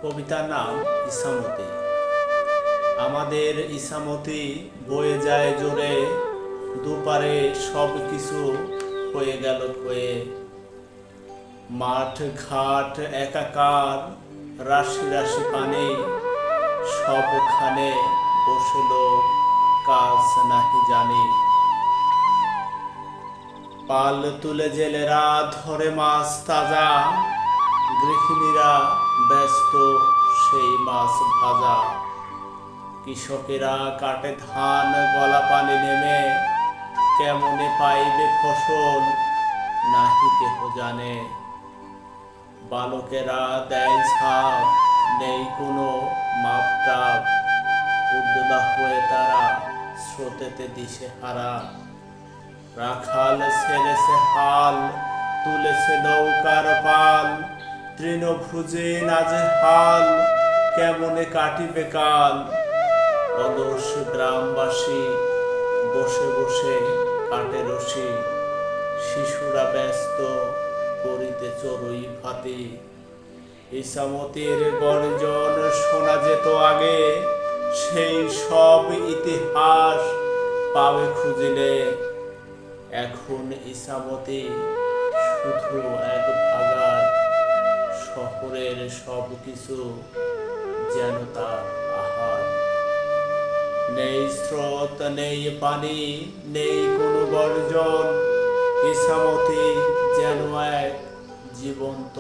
কবিতার নাম ইছামতি। আমাদের ইছামতি বয়ে যায় জোরে, দুপারে সব কিছু হয়ে গেল ক্ষয়ে। মাঠ ঘাট একাকার, রাশি রাশি পানি, সবখানে বসল কাজ নাহি জানি। পাল তুলে জেলেরা ধরে মাছ তাজা, গৃহিণীরা ব্যস্ত সেই মাছ ভাজা। কৃষকেরা কাটে ধান গলা পানি নেমে, কেমনে পাইবে ফসল নাহি কেহ জানে। বালকেরা দেয় ঝাঁপ, নেই কোনো মাপটাপ, উদ্দোলা হয়ে তারা স্রোতেতে দিশে হারা। রাখাল ছেড়েছে হাল, তুলেছে নৌকার পাল, তৃণভুজে নাজেহাল, কেমনে কাটিবে কাল। অলস গ্রামবাসী বসে বসে কাটে রশি, শিশুরা ব্যস্ত করিতে চড়ুই ভাতি। ইছামতির গর্জন শোনা যেত আগে, সেই সব ইতিহাস পাবে খুঁজিলে। এখন ইছামতি শুধু এক ভাগার, শহরের সব কিছু যেন তার আহার। নেই স্রোত, নেই পানি, নেই কোনো গর্জন, ইছামতি যেন এক জীবন্ত